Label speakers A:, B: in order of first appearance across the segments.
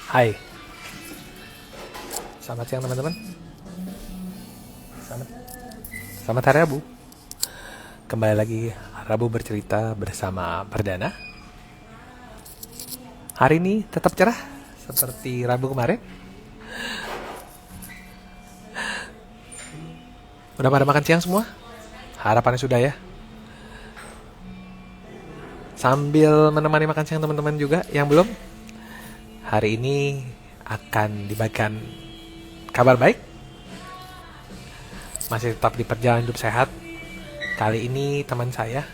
A: Hai, selamat siang teman-teman. Selamat, selamat hari Rabu. Kembali lagi Rabu bercerita bersama Perdana. Hari ini tetap cerah seperti Rabu kemarin. Udah pada makan siang semua? Harapannya sudah ya. Sambil menemani makan siang teman-teman juga yang belum. Hari ini akan dibagikan kabar baik. Masih tetap di perjalanan hidup sehat. Kali ini teman saya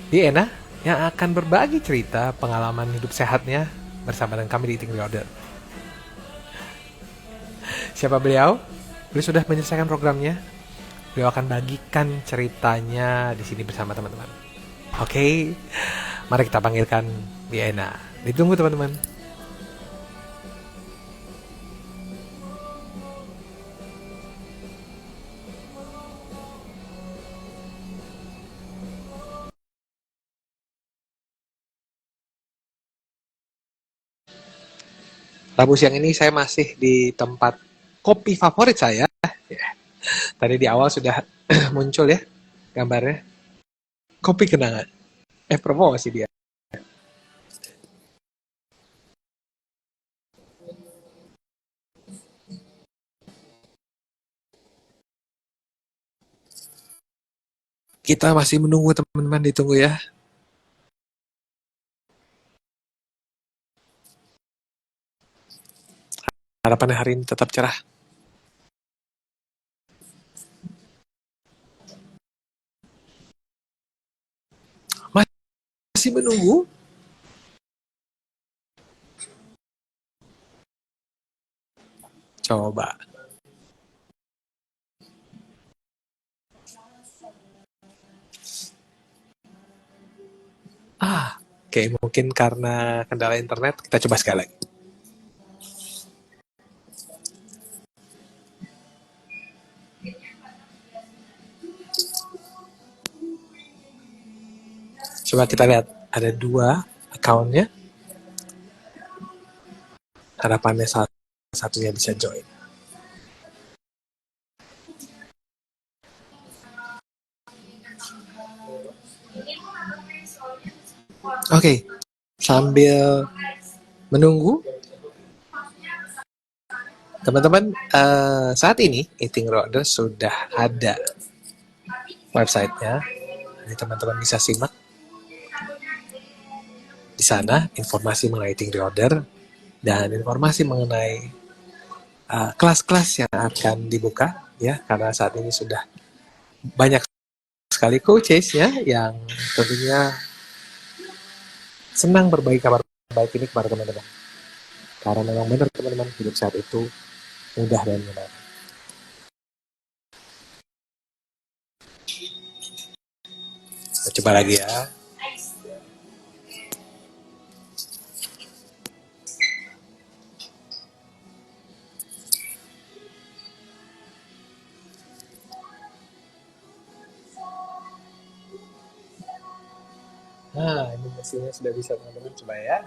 A: Diana yang akan berbagi cerita pengalaman hidup sehatnya bersama dengan kami di Eating Reorder. Siapa beliau? Beliau sudah menyelesaikan programnya. Beliau akan bagikan ceritanya di sini bersama teman-teman. Oke, mari kita panggilkan Diana. Ditunggu teman-teman. Rabu siang ini saya masih di tempat kopi favorit saya. Ya, tadi di awal sudah muncul ya gambarnya. Kopi kenangan. Promosi dia. Kita masih menunggu teman-teman, ditunggu ya. Harapannya hari ini tetap cerah. Masih menunggu? Coba. Oke, mungkin karena kendala internet, kita coba sekali lagi. Coba kita lihat, ada dua accountnya. Harapannya salah satunya bisa join. Oke, sambil menunggu, teman-teman, saat ini Eating Roder sudah ada websitenya. Jadi teman-teman bisa simak di sana informasi mengenai Eating Reorder dan informasi mengenai kelas-kelas yang akan dibuka ya, karena saat ini sudah banyak sekali coaches ya yang tentunya senang berbagi kabar baik ini kepada teman-teman. Karena memang benar teman-teman, hidup sehat itu mudah dan menyenangkan. Kita coba lagi ya. Nah, ini mesinnya sudah bisa teman-teman, coba ya.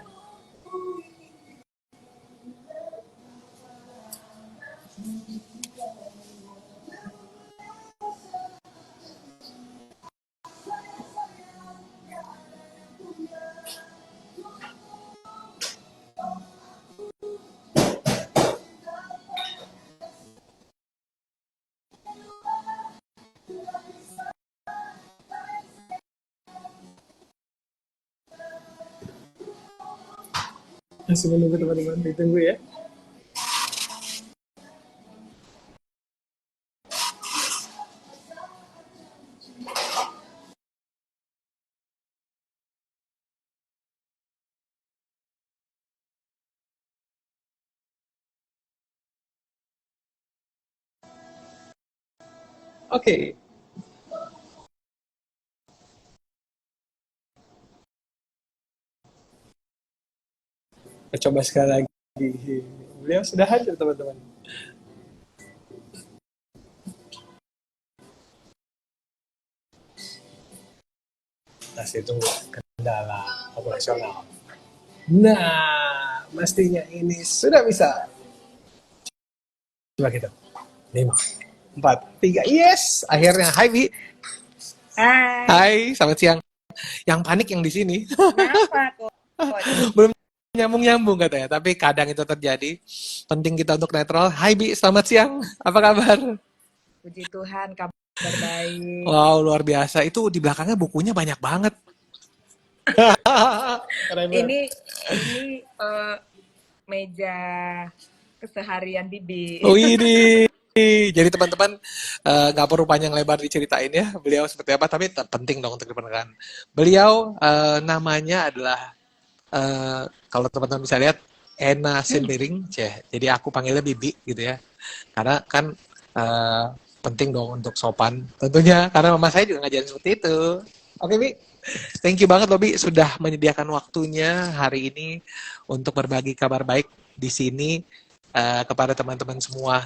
A: Masih menunggu teman-teman, ditunggu ya. Oke, kita coba sekali lagi. Beliau sudah hadir teman-teman. Masih tunggu kendala operasional. Nah, mestinya ini sudah bisa. Coba kita. 5, 4, 3. Yes, akhirnya. Hai Bi.
B: Hai,
A: Hai, selamat siang. Yang panik yang di sini.
B: kenapa coach?
A: Belum nyambung-nyambung katanya, tapi kadang itu terjadi. Penting kita untuk netral. Hai Bi, selamat siang. Apa kabar?
B: Puji Tuhan, kabar baik.
A: Wow, luar biasa. Itu di belakangnya bukunya banyak banget. Keren banget.
B: Ini meja keseharian Bibi.
A: Oh ini. Jadi teman-teman nggak perlu panjang lebar diceritain ya beliau seperti apa, tapi penting dong untuk diperkenalkan. Beliau namanya adalah kalau teman-teman bisa lihat Ena Sembiring, jadi aku panggilnya Bibi gitu ya. Karena kan eh, penting dong untuk sopan tentunya, karena mama saya juga ngajarin seperti itu. Oke Bi, thank you banget loh Bi sudah menyediakan waktunya hari ini untuk berbagi kabar baik di sini kepada teman-teman semua.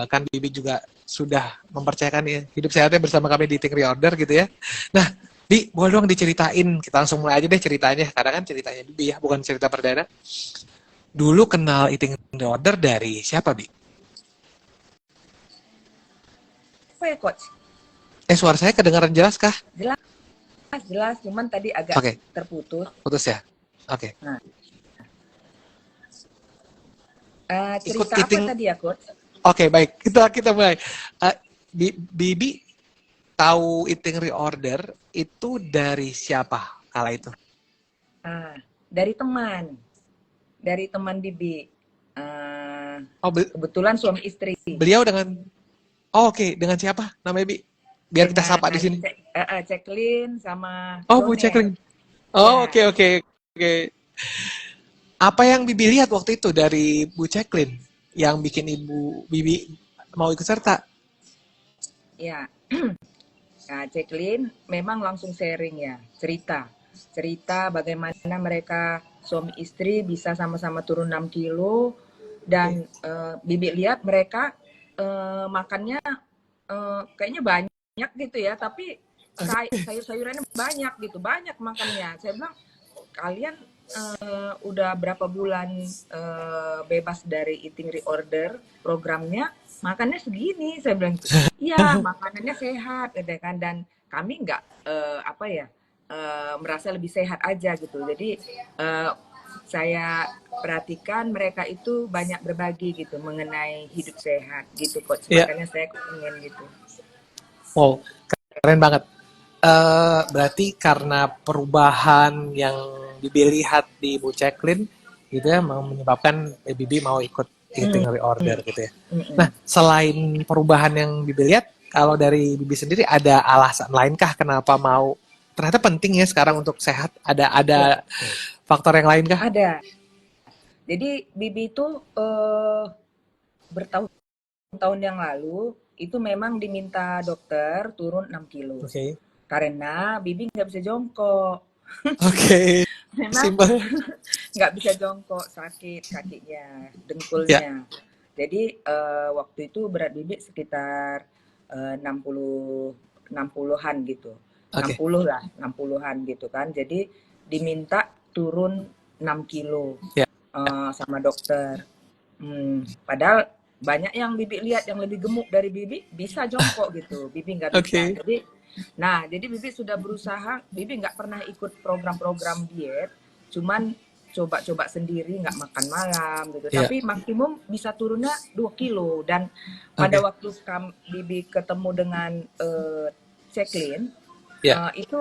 A: Kan Bibi juga sudah mempercayakan ya, hidup sehatnya bersama kami di Think Reorder gitu ya. Nah, Bi, boleh dong diceritain, kita langsung mulai aja deh ceritanya, karena kan ceritanya Bibi ya, bukan cerita perdana. Dulu kenal Eating Reorder dari siapa, Bi?
B: Apa ya coach?
A: Suara saya kedengaran jelas kah?
B: Jelas, jelas. Cuman tadi agak
A: Oke,
B: terputus.
A: putus ya? Oke.
B: Nah,
A: Ikut
B: cerita apa
A: Eating,
B: tadi ya coach?
A: oke baik, kita mulai. Eh, Bibi tahu Eating Reorder itu dari siapa kala itu?
B: Ah, dari teman Bibi.
A: Oh,
B: Kebetulan suami istri
A: beliau dengan, oh, oke, dengan siapa namanya, Bi? Biar kita
B: dengan
A: sapa di sini.
B: Ceklin sama
A: Oh, Bu
B: Donet.
A: Ceklin. Oh,
B: Ya.
A: oke, oke, oke. Apa yang Bibi lihat waktu itu dari Bu Ceklin yang bikin Ibu Bibi mau ikut serta?
B: Ya, nah, Ceklin memang langsung sharing ya, cerita bagaimana mereka suami istri bisa sama-sama turun 6 kilo dan
A: Oke.
B: Bibi lihat mereka makannya kayaknya banyak gitu ya, tapi sayur-sayurannya banyak gitu, banyak makannya. Saya bilang kalian udah berapa bulan bebas dari eating reorder programnya, makannya segini, saya bilang gitu. Iya, makanannya sehat, gitu kan. Dan kami nggak apa ya merasa lebih sehat aja gitu. Jadi saya perhatikan mereka itu banyak berbagi gitu mengenai hidup sehat gitu coach.
A: Ya,
B: Makanya saya ingin gitu.
A: wow, keren banget. Berarti karena perubahan yang Bibi lihat di Bu Ceklin gitu ya, menyebabkan Bibi mau ikut
B: Mm,
A: eating reorder gitu ya.
B: mm,
A: Nah,
B: mm.
A: selain perubahan yang Bibi lihat, kalau dari Bibi sendiri ada alasan lainkah kenapa mau? Ternyata penting ya sekarang untuk sehat. Ada
B: Ya,
A: faktor yang lain kah?
B: ada. Jadi Bibi itu bertahun-tahun yang lalu itu memang diminta dokter turun 6 kilo.
A: Oke,
B: Karena Bibi nggak bisa jongkok.
A: oke,
B: Memang
A: simpel.
B: nggak bisa jongkok, sakit kakinya,
A: Ya,
B: dengkulnya. Jadi waktu itu berat Bibi sekitar 60 60-an gitu. enam
A: oke,
B: puluh lah, 60-an gitu kan. Jadi diminta turun 6 kilo
A: ya,
B: sama dokter. Padahal banyak yang Bibi lihat yang lebih gemuk dari Bibi bisa jongkok gitu. Bibi nggak bisa.
A: oke,
B: Jadi Bibi sudah berusaha. Bibi nggak pernah ikut program-program diet. Cuman coba-coba sendiri, nggak makan malam gitu.
A: ya,
B: Tapi maksimum bisa turunnya 2 kilo. Dan pada
A: oke,
B: waktu Bibi ketemu dengan Ceklin,
A: ya,
B: itu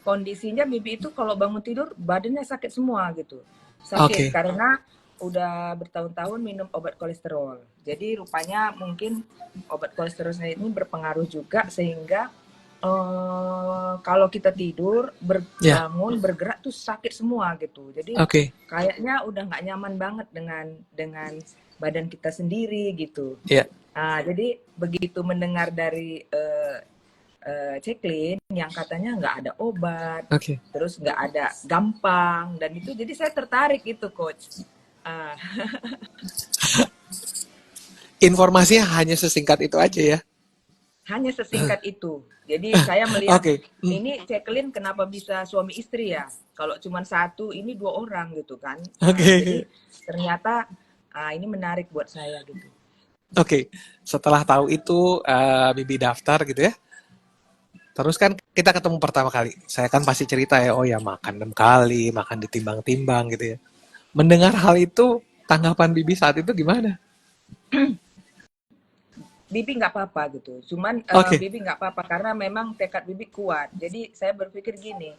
B: kondisinya Bibi itu kalau bangun tidur badannya sakit semua gitu. Sakit
A: oke,
B: karena udah bertahun-tahun minum obat kolesterol. Jadi rupanya mungkin obat kolesterolnya ini berpengaruh juga sehingga kalau kita tidur,
A: ya,
B: bangun, bergerak tuh sakit semua gitu. Jadi
A: oke,
B: kayaknya udah nggak nyaman banget dengan badan kita sendiri gitu.
A: ya,
B: Jadi begitu mendengar dari Ceklin yang katanya nggak ada obat,
A: oke.
B: terus nggak ada gampang dan itu jadi saya tertarik itu coach. Ah,
A: Informasinya hanya sesingkat itu aja ya.
B: hanya sesingkat itu. Jadi saya melihat
A: Oke.
B: ini Ceklin kenapa bisa suami istri ya? Kalau cuma satu, ini 2 orang gitu kan. Jadi
A: Oke.
B: ternyata ini menarik buat saya gitu.
A: Oke. Setelah tahu itu Bibi daftar gitu ya. Terus kan kita ketemu pertama kali. Saya kan pasti cerita ya, oh ya makan 6 kali, makan ditimbang-timbang gitu ya. Mendengar hal itu, tanggapan Bibi saat itu gimana?
B: Bibi nggak apa-apa gitu. Cuman
A: Oke.
B: Bibi nggak apa-apa karena memang tekad Bibi kuat. Jadi saya berpikir gini,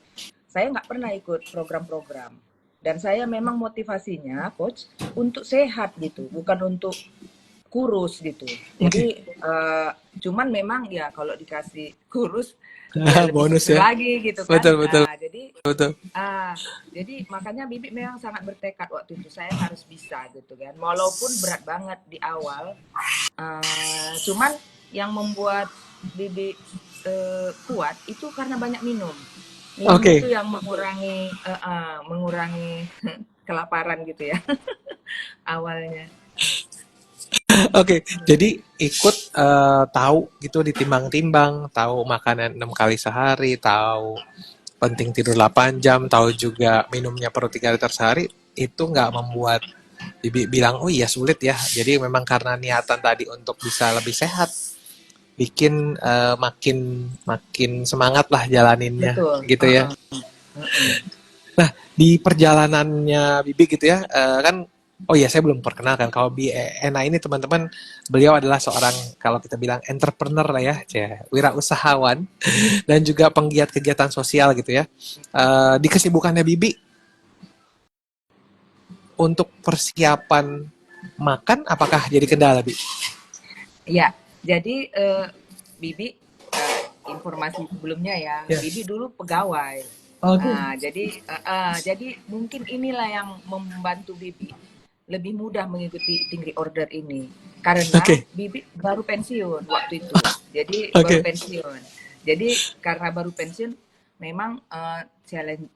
B: saya nggak pernah ikut program-program. Dan saya memang motivasinya, coach, untuk sehat gitu, bukan untuk kurus gitu. Jadi
A: Oke.
B: cuman memang ya kalau dikasih kurus ya lebih
A: Bonus
B: seger
A: ya.
B: lagi gitu kan.
A: Betul, betul, betul.
B: Jadi makanya Bibi memang sangat bertekad waktu itu saya harus bisa gitu kan. Walaupun berat banget di awal, cuman yang membuat Bibi kuat itu karena banyak minum. Minum itu
A: Oke.
B: yang mengurangi kelaparan gitu ya awalnya.
A: Oke, jadi ikut tahu gitu ditimbang-timbang, tahu makanan 6 kali sehari, tahu penting tidur 8 jam, tahu juga minumnya perlu 3 liter sehari, itu nggak membuat Bibi bilang, oh iya sulit ya. Jadi memang karena niatan tadi untuk bisa lebih sehat, bikin makin makin semangat lah jalaninnya,
B: Betul.
A: gitu ya. Nah, di perjalanannya Bibi gitu ya, kan oh iya saya belum perkenalkan kalau Bi Ena ini teman-teman, beliau adalah seorang kalau kita bilang entrepreneur lah ya, wirausahawan dan juga penggiat kegiatan sosial gitu ya. Di kesibukannya Bibi untuk persiapan makan apakah jadi kendala, Bi?
B: Ya, jadi Bibi informasi sebelumnya ya,
A: Ya.
B: Bibi dulu pegawai.
A: Oke.
B: Jadi mungkin inilah yang membantu Bibi lebih mudah mengikuti eating reorder ini karena
A: Oke.
B: Bibi baru pensiun waktu itu. Jadi baru
A: Oke.
B: pensiun. Jadi karena baru pensiun memang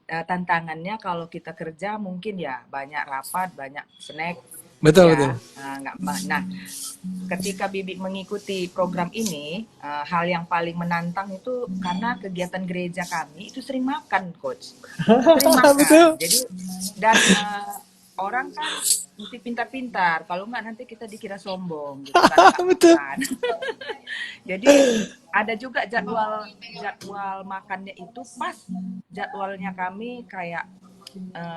B: tantangannya kalau kita kerja mungkin ya banyak rapat, banyak snack
A: Betul, betul.
B: ya. Nah, ketika Bibi mengikuti program ini, hal yang paling menantang itu karena kegiatan gereja kami itu sering makan, coach. Sering makan.
A: Betul.
B: Jadi dan orang kan mesti pintar-pintar. Kalau nggak nanti kita dikira sombong gitu karena nggak
A: Betul.
B: makan. Jadi ada juga jadwal jadwal makannya itu pas jadwalnya kami kayak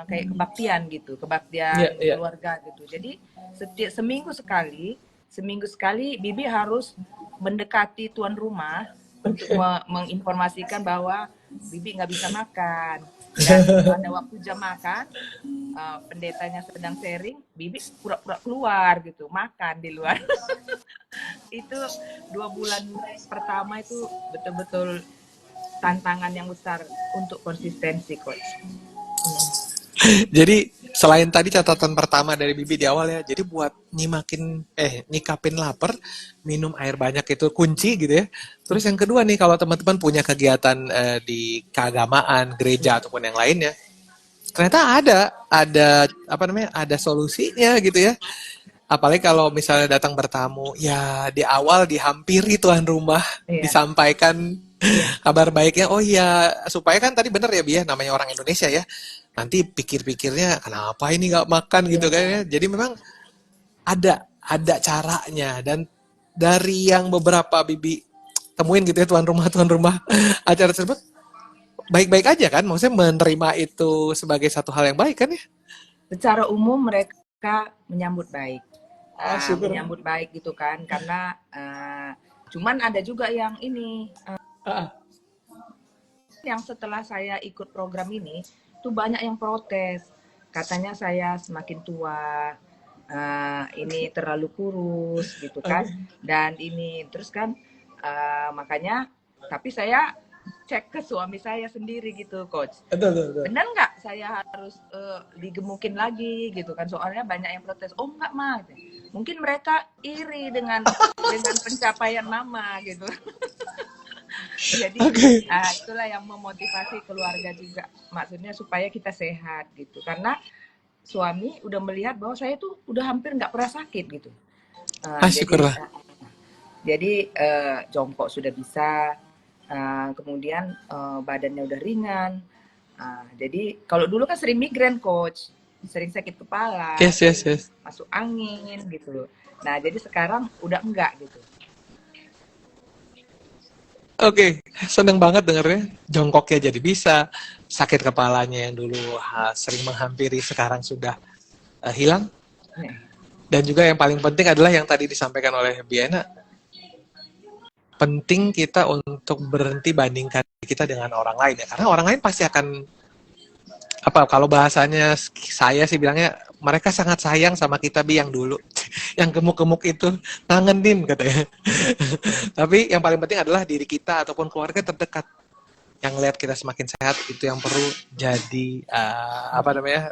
B: kayak kebaktian gitu,
A: Iya,
B: kebaktian
A: iya.
B: keluarga gitu. Jadi setiap seminggu sekali Bibi harus mendekati tuan rumah untuk menginformasikan bahwa Bibi nggak bisa makan. Dan pada waktu jam makan, pendetanya sedang sharing, Bibi pura-pura keluar gitu, makan di luar. Itu 2 bulan pertama itu betul-betul tantangan yang besar untuk konsistensi, coach.
A: Jadi selain tadi catatan pertama dari Bibi di awal ya, jadi buat nyikapin lapar, minum air banyak itu kunci gitu ya. Terus yang kedua nih, kalau teman-teman punya kegiatan di keagamaan, gereja ataupun yang lainnya, ternyata ada solusinya gitu ya. Apalagi kalau misalnya datang bertamu, ya di awal dihampiri tuan rumah,
B: Iya,
A: disampaikan
B: iya,
A: kabar baiknya. Oh iya, supaya kan tadi bener ya Bi ya, namanya orang Indonesia ya. Nanti pikir-pikirnya kenapa ini nggak makan
B: iya,
A: gitu kan ya. Jadi memang ada caranya, dan dari yang beberapa Bibi temuin gitu ya, tuan rumah acara tersebut baik-baik aja kan, maksudnya menerima itu sebagai satu hal yang baik kan ya.
B: secara umum mereka menyambut baik.
A: Syukur.
B: Menyambut baik gitu kan karena cuman ada juga yang ini yang setelah saya ikut program ini tuh banyak yang protes katanya saya semakin tua, ini terlalu kurus gitu kan, dan ini terus kan makanya tapi saya cek ke suami saya sendiri gitu, coach.
A: Betul.
B: Benar nggak saya harus digemukin lagi gitu kan, soalnya banyak yang protes. Oh enggak mah, mungkin mereka iri dengan pencapaian mama gitu. Jadi itulah yang memotivasi keluarga juga, maksudnya supaya kita sehat gitu, karena suami udah melihat bahwa saya tuh udah hampir nggak pernah sakit gitu. Jadi
A: Syukurlah.
B: Jadi jongkok sudah bisa, kemudian badannya udah ringan. Jadi kalau dulu kan sering migrain coach, sering sakit kepala,
A: Yes, yes,
B: sering
A: yes.
B: masuk angin gitu. Nah jadi sekarang udah enggak gitu.
A: Oke, seneng banget dengernya. Jongkoknya jadi bisa, sakit kepalanya yang dulu sering menghampiri sekarang sudah hilang.
B: Nih,
A: Dan juga yang paling penting adalah yang tadi disampaikan oleh Biana, penting kita untuk berhenti bandingkan kita dengan orang lain ya. Karena orang lain pasti akan, apa, kalau bahasanya saya sih bilangnya, mereka sangat sayang sama kita Bi yang dulu. Yang gemuk-gemuk itu ngangenin katanya. Tapi yang paling penting adalah diri kita ataupun keluarga terdekat yang lihat kita semakin sehat, itu yang perlu jadi apa namanya,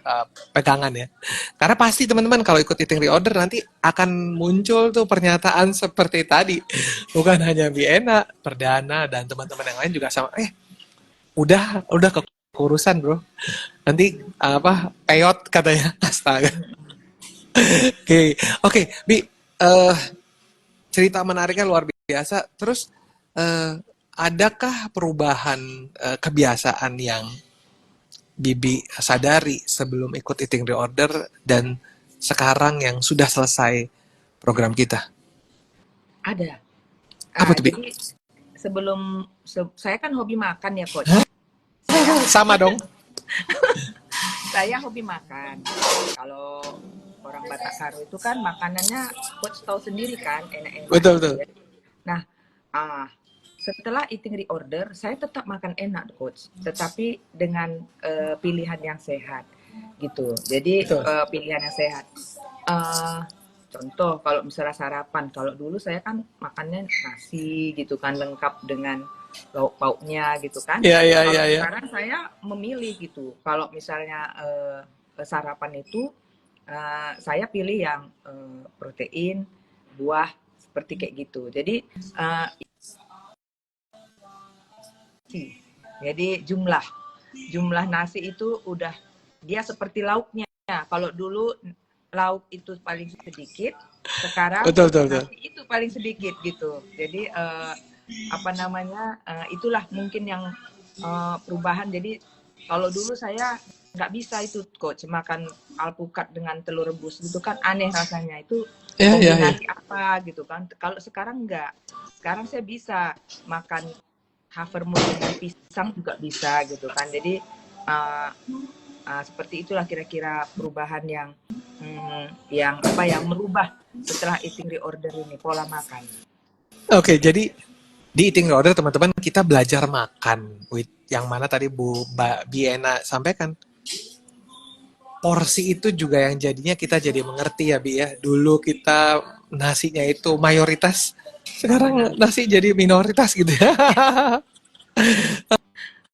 A: pegangan ya. Karena pasti teman-teman kalau ikut eating reorder nanti akan muncul tuh pernyataan seperti tadi. Bukan hanya Biena, Perdana dan teman-teman yang lain juga sama. Udah kekurusan bro. Nanti apa peyot katanya. Astaga. Oke, Bi, cerita menariknya luar biasa. Terus adakah perubahan kebiasaan yang Bibi sadari sebelum ikut eating reorder dan sekarang yang sudah selesai program kita?
B: ada.
A: Apa tuh Bi?
B: Jadi sebelum saya kan hobi makan ya coach.
A: Hah?
B: Saya
A: Sama dong.
B: saya hobi makan. Kalau orang Batak Karo itu kan makanannya coach tahu sendiri kan enak-enak.
A: Betul,
B: gitu
A: betul.
B: ya. Nah, setelah eating reorder saya tetap makan enak coach, tetapi dengan pilihan yang sehat gitu. Jadi
A: Betul.
B: pilihan yang sehat. Contoh kalau misalnya sarapan, kalau dulu saya kan makannya nasi gitu kan lengkap dengan lauk pauknya gitu kan.
A: Iya, iya,
B: Kalau
A: iya, iya.
B: sekarang saya memilih gitu. Kalau misalnya sarapan itu saya pilih yang protein, buah seperti kayak gitu. Jadi jumlah nasi itu udah dia seperti lauknya. Kalau dulu lauk itu paling sedikit, sekarang
A: Betul, betul, betul.
B: nasi itu paling sedikit gitu. Jadi apa namanya, itulah mungkin yang perubahan. Jadi kalau dulu saya nggak bisa itu coach makan alpukat dengan telur rebus itu kan aneh rasanya, itu kombinasi apa gitu kan. Kalau sekarang enggak, sekarang saya bisa makan havermut dengan pisang juga bisa gitu kan. Jadi seperti itulah kira-kira perubahan yang merubah setelah eating reorder ini, pola makan.
A: Oke, jadi di eating reorder teman-teman kita belajar makan, yang mana tadi Mbak Biena sampaikan. Porsi itu juga yang jadinya kita jadi mengerti ya Bi ya. Dulu kita nasinya itu mayoritas, sekarang nasi jadi minoritas gitu ya.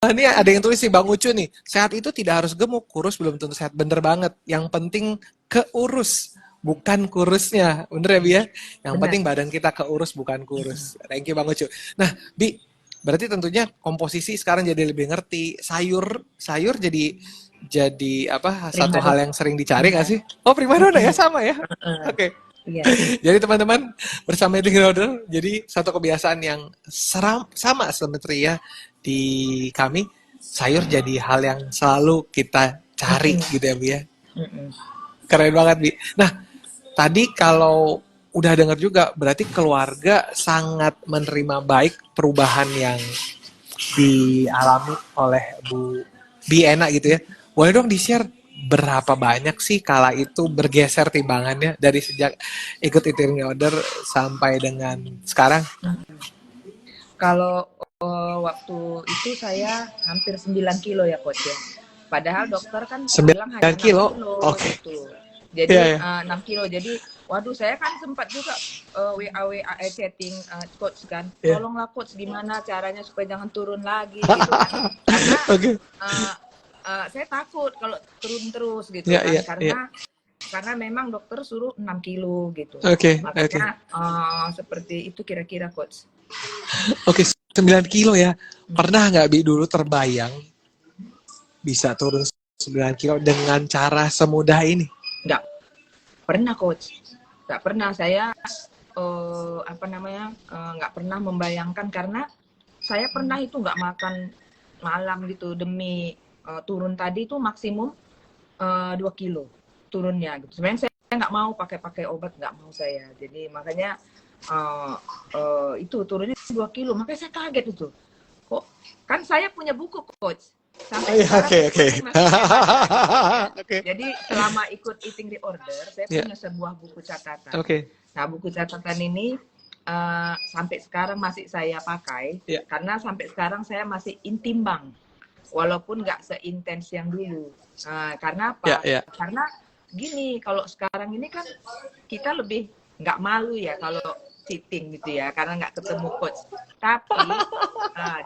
A: Ini ada yang tulis nih Bang Ucu nih, sehat itu tidak harus gemuk, kurus belum tentu sehat. Bener banget, yang penting keurus, bukan kurusnya. Bener ya Bi ya? Yang penting badan kita keurus, bukan kurus. Thank you Bang Ucu. Nah Bi, berarti tentunya komposisi sekarang jadi lebih ngerti. Sayur jadi apa, satu hal yang sering dicari nggak sih? Oh primadona ya, sama ya? Oke.
B: Iya.
A: Jadi teman-teman bersama eating reorder, jadi satu kebiasaan yang sama seperti ya di kami, sayur jadi hal yang selalu kita cari gitu ya Bu ya. Keren banget Bi. Nah tadi kalau udah dengar juga, berarti keluarga sangat menerima baik perubahan yang dialami oleh Bu Biena gitu ya. Boleh dong di-share berapa banyak sih kala itu bergeser timbangannya dari sejak ikut eating reorder sampai dengan sekarang?
B: Kalau waktu itu saya hampir 9 kilo ya coach ya. Padahal dokter kan bilang hanya 6 kilo gitu. Jadi 6 kilo. Jadi waduh saya kan sempat juga WA chatting coach kan. Tolonglah coach gimana caranya supaya jangan turun lagi gitu kan. Karena saya takut kalau turun terus gitu kan. Karena memang dokter suruh 6 kilo gitu. Makanya seperti itu kira-kira coach.
A: Oke, 9 kilo ya. Pernah nggak Bi dulu terbayang bisa turun 9 kilo dengan cara semudah ini?
B: Nggak pernah coach. Nggak pernah. Saya apa namanya, nggak pernah membayangkan, karena saya pernah itu nggak makan malam gitu demi turun tadi itu maksimum 2 kilo turunnya gitu. Sebenarnya saya nggak mau pakai obat, nggak mau saya. Jadi makanya itu turunnya 2 kilo. Makanya saya kaget itu. Kok kan saya punya buku coach. Sampai sekarang
A: Oke, oke.
B: masih saya baca gitu.
A: Oke.
B: Jadi selama ikut Eating Disorder, saya
A: Ya,
B: punya sebuah buku catatan.
A: oke.
B: Nah, buku catatan ini sampai sekarang masih saya pakai,
A: Ya,
B: karena sampai sekarang saya masih intimbang, walaupun nggak seintens yang dulu. Karena
A: ya,
B: apa?
A: ya.
B: Karena gini, kalau sekarang ini kan kita lebih nggak malu ya kalau cheating gitu ya, karena nggak ketemu coach. Tapi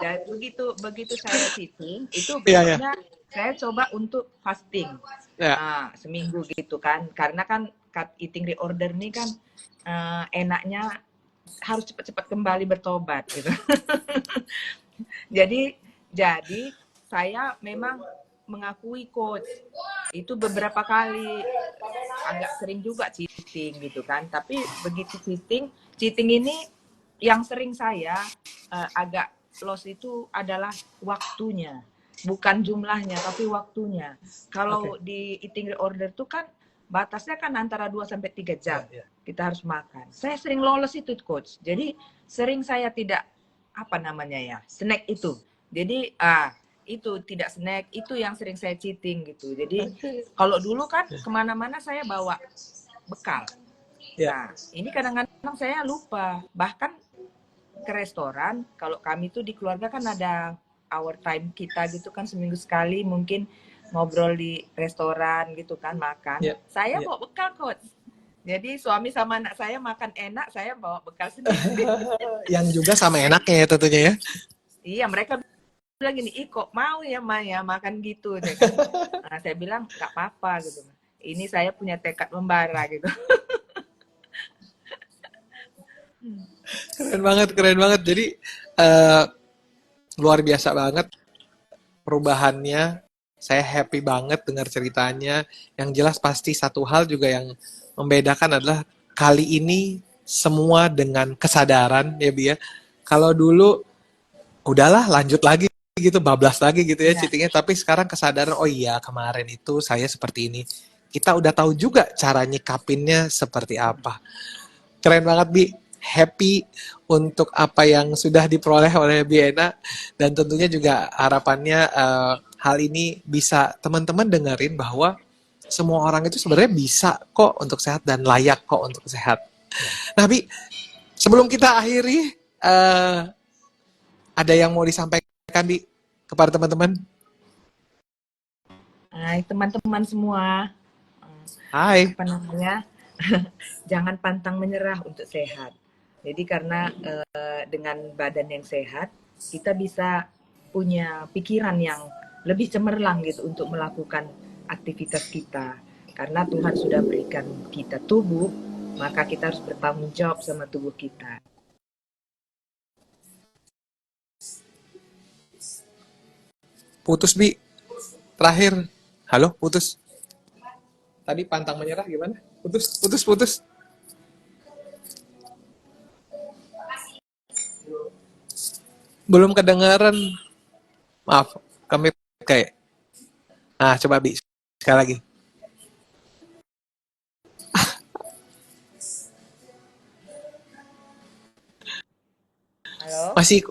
B: dan begitu saya cheating, itu
A: Ya, ya.
B: besoknya saya coba untuk fasting
A: Ya.
B: seminggu gitu kan, karena kan eating reorder ini kan enaknya harus cepat-cepat kembali bertobat gitu. jadi saya memang mengakui coach itu beberapa kali agak sering juga cheating gitu kan, tapi begitu cheating ini yang sering saya agak loss itu adalah waktunya, bukan jumlahnya tapi waktunya. Kalau di eating reorder tuh kan batasnya kan antara 2 sampai 3 jam
A: Ya, ya.
B: kita harus makan. Saya sering lolos itu coach. Jadi sering saya tidak apa namanya ya, snack itu. Jadi itu tidak snack, itu yang sering saya cheating gitu. Jadi kalau dulu kan kemana-mana saya bawa bekal.
A: Ya.
B: Nah, ini kadang-kadang saya lupa. Bahkan ke restoran, kalau kami tuh di keluarga kan ada hour time kita gitu kan, seminggu sekali mungkin ngobrol di restoran gitu kan, makan.
A: Ya.
B: Saya
A: Ya.
B: bawa bekal coach. Jadi suami sama anak saya makan enak, saya bawa bekal sendiri.
A: Yang juga sama enaknya ya tentunya ya.
B: Iya, mereka bilang gini, ih kok mau ya Maya makan gitu deh kan. Nah, saya bilang nggak apa-apa gitu. Ini saya punya tekad membara gitu.
A: Keren banget, keren banget. Jadi luar biasa banget perubahannya. Saya happy banget dengar ceritanya. Yang jelas pasti satu hal juga yang membedakan adalah kali ini semua dengan kesadaran ya Bi ya. Kalau dulu udahlah lanjut lagi gitu, bablas lagi gitu ya
B: Ya,
A: cheatingnya, tapi sekarang kesadaran, oh iya kemarin itu saya seperti ini. Kita udah tahu juga cara nyikapinnya seperti apa. Keren banget Bi, happy untuk apa yang sudah diperoleh oleh Biena, dan tentunya juga harapannya hal ini bisa teman-teman dengerin bahwa semua orang itu sebenarnya bisa kok untuk sehat dan layak kok untuk sehat. Nah Bi, sebelum kita akhiri, ada yang mau disampaikan Bi kepada teman-teman?
B: hai teman-teman semua,
A: Hai.
B: apa namanya, jangan pantang menyerah untuk sehat. Jadi karena dengan badan yang sehat, kita bisa punya pikiran yang lebih cemerlang gitu untuk melakukan aktivitas kita. Karena Tuhan sudah berikan kita tubuh, maka kita harus bertanggung jawab sama tubuh kita.
A: Putus Bi, terakhir. Halo, putus. Tadi pantang menyerah gimana? Putus, putus, putus. Belum kedengaran. Maaf, kami kayak. Nah, coba Bi, sekali lagi.
B: Halo?
A: Masih,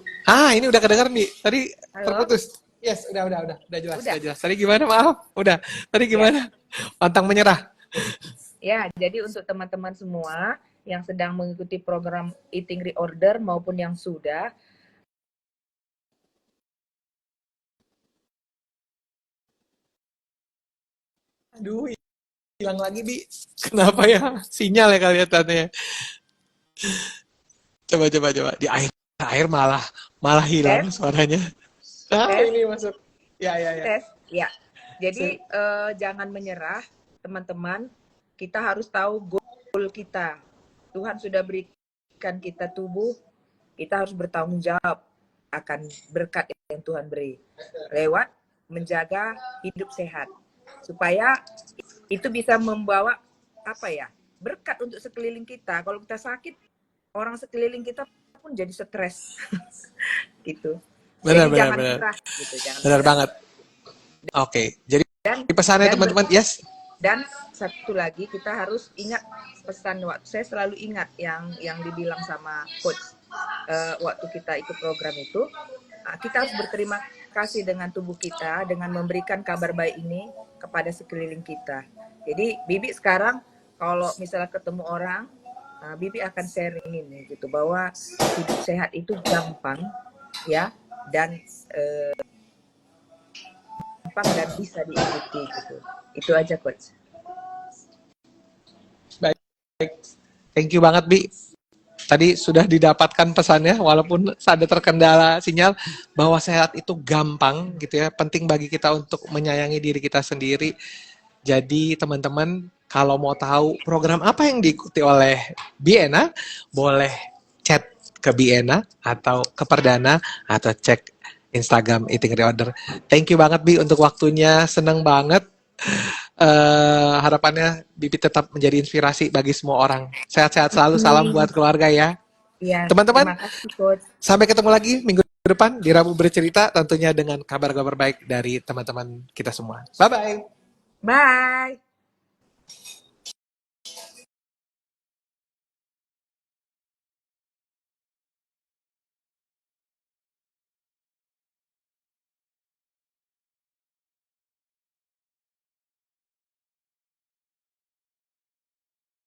A: ini udah kedengaran Bi. Tadi
B: Halo?
A: terputus. Yes, udah jelas,
B: Udah?
A: udah jelas. Tadi gimana, maaf? Udah. Tadi
B: Ya.
A: gimana? Pantang menyerah.
B: Ya, jadi untuk teman-teman semua yang sedang mengikuti program Eating Reorder maupun yang sudah,
A: Aduh, hilang lagi Bi. Kenapa ya? Sinyal ya kelihatannya. Coba. Di air malah hilang
B: tes,
A: suaranya. Nah,
B: tes,
A: ini masuk. Ya.
B: tes, ya. Jadi jangan menyerah, teman-teman. Kita harus tahu goal kita. Tuhan sudah berikan kita tubuh, kita harus bertanggung jawab akan berkat yang Tuhan beri lewat menjaga hidup sehat, supaya itu bisa membawa apa ya, berkat untuk sekeliling kita. Kalau kita sakit, orang sekeliling kita pun jadi stres gitu.
A: Benar,
B: Jadi
A: benar,
B: jangan
A: benar.
B: menyerah gitu, jangan
A: Benar
B: menyerah.
A: banget. Oke, jadi
B: Dan
A: pesannya
B: dan
A: teman-teman, yes.
B: dan satu lagi kita harus ingat pesan waktu saya selalu ingat yang dibilang sama coach waktu kita ikut program itu, kita harus berterima kasih dengan tubuh kita dengan memberikan kabar baik ini kepada sekeliling kita. Jadi Bibi sekarang kalau misalnya ketemu orang, Bibi akan sharingin gitu bahwa hidup sehat itu gampang ya, dan gampang dan bisa diikuti gitu. Itu aja coach.
A: Baik. Thank you banget, Bi. Tadi sudah didapatkan pesannya, walaupun ada terkendala sinyal, bahwa sehat itu gampang gitu ya. Penting bagi kita untuk menyayangi diri kita sendiri. Jadi teman-teman, kalau mau tahu program apa yang diikuti oleh Biena, boleh chat ke Biena atau ke Perdana atau cek Instagram Eating Reorder. Thank you banget, Bi, untuk waktunya. Senang banget. Harapannya Bibi tetap menjadi inspirasi bagi semua orang. Sehat-sehat selalu, salam buat keluarga ya.
B: Iya,
A: Teman-teman,
B: terima kasih coach.
A: sampai ketemu lagi minggu depan di Rabu Bercerita, tentunya dengan kabar-kabar baik dari teman-teman kita semua. Bye-bye.
B: Bye.